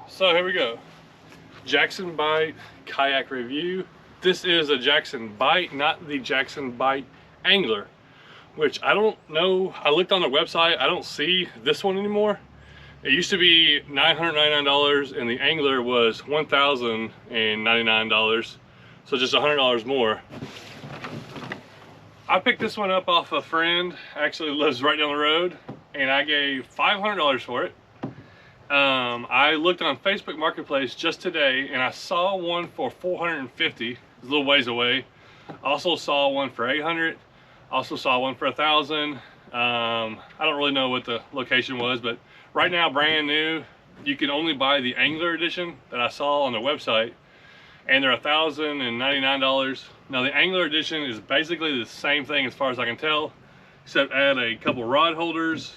So here we go. Jackson Bite Kayak review. This is a Jackson Bite, not the Jackson Bite Angler, which I don't know. I looked on their website. I don't see this one anymore. It used to be $999 and the Angler was $1,099. So just $100 more. I picked this one up off a friend, actually lives right down the road, and I gave $500 for it. I looked on Facebook Marketplace just today and I saw one for $450, it's a little ways away. Also saw one for $800, also saw one for $1,000. I don't really know what the location was, but right now, brand new, you can only buy the Angler edition that I saw on their website, and they're $1,099. Now the Angler edition is basically the same thing as far as I can tell, except add a couple rod holders.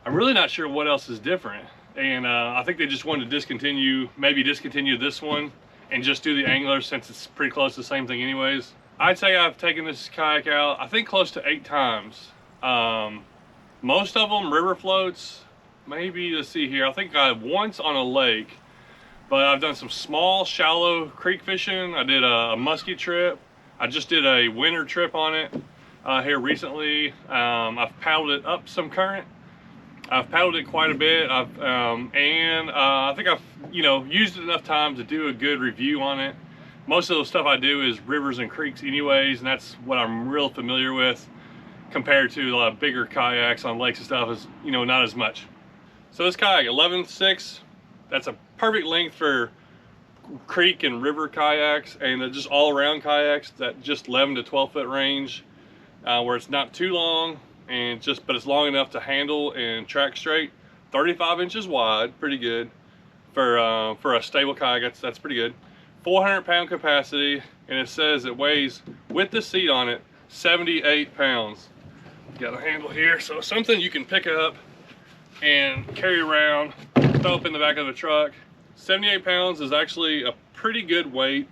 I'm really not sure what else is different. And I think they just wanted to discontinue, maybe discontinue this one and just do the Angler since it's pretty close to the same thing anyways. I'd say I've taken this kayak out, I think close to 8 times. Most of them river floats, maybe, let's see here, I think I once on a lake, but I've done some small, shallow creek fishing. I did a muskie trip. I just did a winter trip on it here recently. I've paddled it up some current. I've paddled it quite a bit. I think I've used it enough time to do a good review on it. Most of the stuff I do is rivers and creeks anyways, and that's what I'm real familiar with compared to a lot of bigger kayaks on lakes and stuff is, not as much. So this kayak, 11.6, that's a perfect length for creek and river kayaks, and just all around kayaks that just 11 to 12 foot range, where it's not too long and but it's long enough to handle and track straight. 35 inches wide, pretty good for a stable kayak. That's pretty good. 400-pound capacity, and it says it weighs, with the seat on it, 78 pounds. Got a handle here, so something you can pick up and carry around, throw up in the back of the truck. 78 pounds is actually a pretty good weight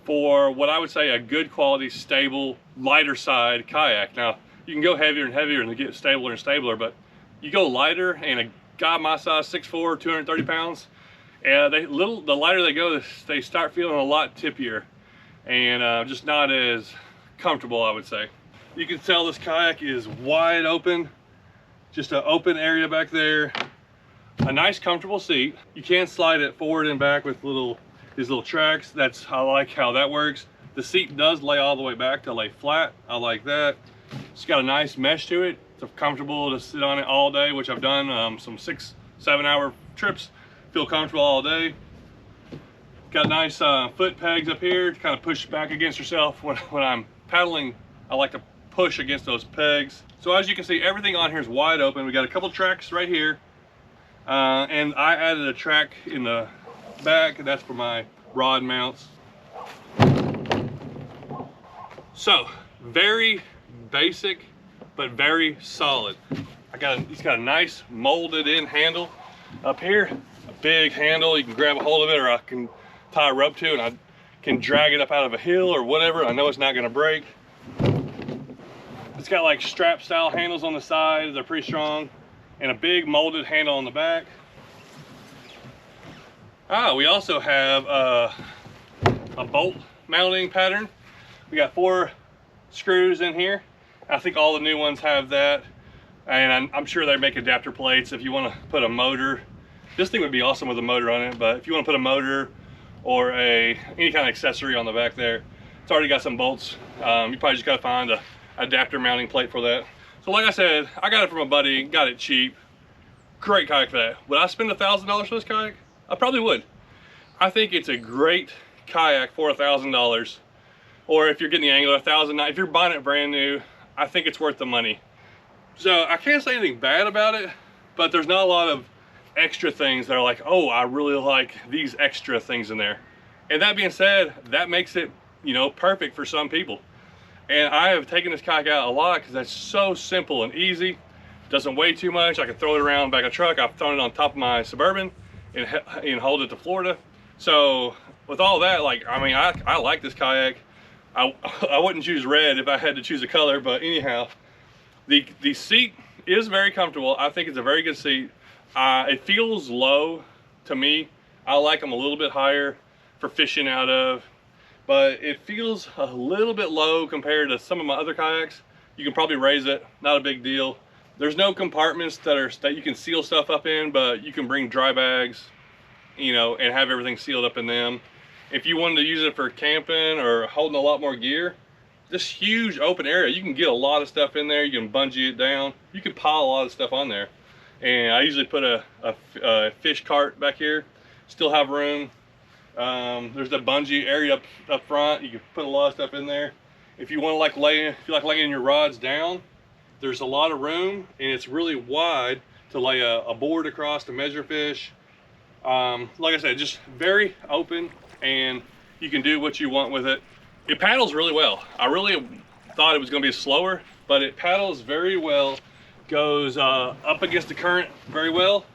for what I would say a good quality, stable, lighter side kayak. Now, you can go heavier and heavier and get stabler and stabler, but you go lighter, and a guy my size, 6'4", 230 pounds, and the lighter they go, they start feeling a lot tippier and just not as comfortable, I would say. You can tell this kayak is wide open, just an open area back there. A nice comfortable seat. You can slide it forward and back with these little tracks. I like how that works. The seat does lay all the way back to lay flat. I like that. It's got a nice mesh to it. It's comfortable to sit on it all day, which I've done some 6-7 hour trips. Feel comfortable all day. Got nice foot pegs up here to kind of push back against yourself. When I'm paddling, I like to push against those pegs. So as you can see, everything on here is wide open. We got a couple tracks right here. And I added a track in the back, and that's for my rod mounts. So, very basic, but very solid. He's got a nice molded in handle up here. A big handle, you can grab a hold of it, or I can tie a rope to, and I can drag it up out of a hill or whatever. I know it's not gonna break. It's got like strap style handles on the side. They're pretty strong, and a big molded handle on the back. We also have a bolt mounting pattern. We got 4 screws in here. I think all the new ones have that, and I'm sure they make adapter plates if you want to put a motor. This thing would be awesome with a motor on it, but if you want to put a motor or any kind of accessory on the back there, it's already got some bolts. You probably just got to find a adapter mounting plate for that. So like I said, I got it from a buddy, got it cheap. Great kayak for that. Would I spend $1,000 for this kayak? I probably would. I think it's a great kayak for $1,000. Or if you're getting the Angler, $1,000. If you're buying it brand new, I think it's worth the money. So I can't say anything bad about it, but there's not a lot of extra things that are like, oh, I really like these extra things in there. And that being said, that makes it, perfect for some people. And I have taken this kayak out a lot because that's so simple and easy. Doesn't weigh too much. I can throw it around back of a truck. I've thrown it on top of my Suburban and hold it to Florida. So with all that, I like this kayak. I wouldn't choose red if I had to choose a color, but anyhow, the seat is very comfortable. I think it's a very good seat. It feels low to me. I like them a little bit higher for fishing out of, but it feels a little bit low compared to some of my other kayaks. You can probably raise it, not a big deal. There's no compartments that you can seal stuff up in, but you can bring dry bags, you know, and have everything sealed up in them. If you wanted to use it for camping or holding a lot more gear, this huge open area, you can get a lot of stuff in there. You can bungee it down. You can pile a lot of stuff on there. And I usually put a fish cart back here. Still have room. There's the bungee area up front. You can put a lot of stuff in there. If you want to if you like laying your rods down, there's a lot of room, and it's really wide to lay a board across to measure fish. Like I said, just very open, and you can do what you want with it. It paddles really well. I really thought it was going to be slower, but it paddles very well. Goes up against the current very well.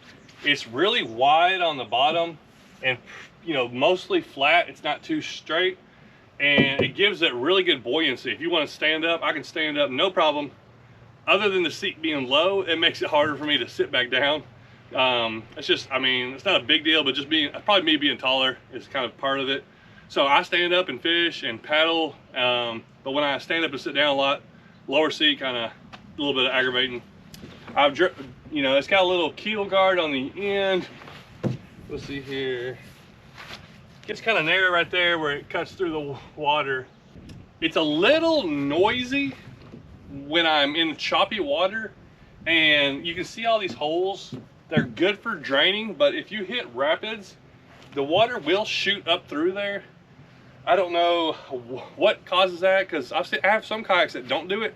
It's really wide on the bottom, and you know, mostly flat. It's not too straight, and it gives it really good buoyancy. If you want to stand up, I can stand up no problem. Other than the seat being low, it makes it harder for me to sit back down. It's just, I mean, it's not a big deal, but just probably me being taller is kind of part of it. So I stand up and fish and paddle, but when I stand up and sit down a lot, lower seat kind of a little bit aggravating. You know, it's got a little keel guard on the end. Let's see here. It's kind of narrow right there where it cuts through the water. It's a little noisy when I'm in choppy water, and you can see all these holes. They're good for draining, but if you hit rapids, the water will shoot up through there. I don't know what causes that, because I have some kayaks that don't do it,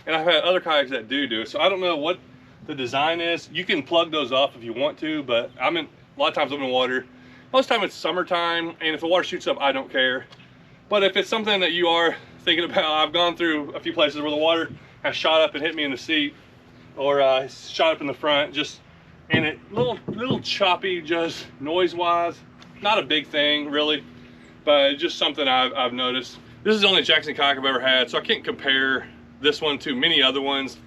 and I've had other kayaks that do it. So I don't know what the design is. You can plug those off if you want to, but a lot of times I'm in water. Most of the time it's summertime, and if the water shoots up, I don't care. But if it's something that you are thinking about, I've gone through a few places where the water has shot up and hit me in the seat, or shot up in the front, and it little choppy, just noise-wise. Not a big thing, really, but just something I've noticed. This is the only Jackson kayak I've ever had, so I can't compare this one to many other ones.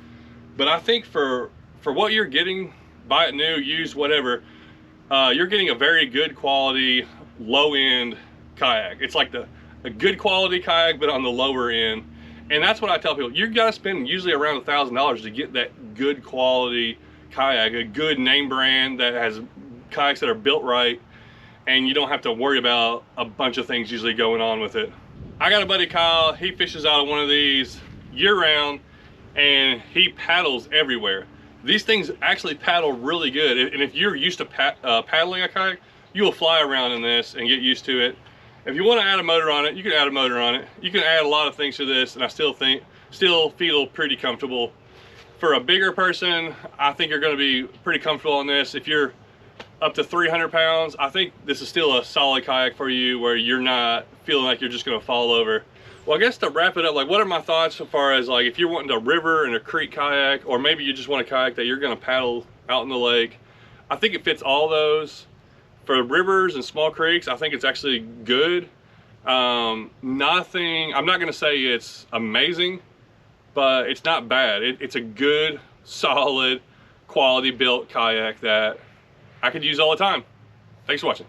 But I think for what you're getting, buy it new, used, whatever, you're getting a very good quality, low-end kayak. It's like a good quality kayak, but on the lower end. And that's what I tell people. You gotta spend usually around $1,000 to get that good quality kayak, a good name brand that has kayaks that are built right, and you don't have to worry about a bunch of things usually going on with it. I got a buddy, Kyle. He fishes out of one of these year-round, and he paddles everywhere. These things actually paddle really good, and if you're used to paddling a kayak, you will fly around in this and get used to it. If you want to add a motor on it, you can add a motor on it. You can add a lot of things to this, and I still feel pretty comfortable. For a bigger person, I think you're going to be pretty comfortable on this. If you're up to 300 pounds, I think this is still a solid kayak for you, where you're not feeling like you're just going to fall over. Well, I guess to wrap it up, like, what are my thoughts so far as, like, if you're wanting a river and a creek kayak, or maybe you just want a kayak that you're going to paddle out in the lake? I think it fits all those. For rivers and small creeks, I think it's actually good. I'm not going to say it's amazing, but it's not bad. It's a good, solid, quality built kayak that I could use all the time. Thanks for watching.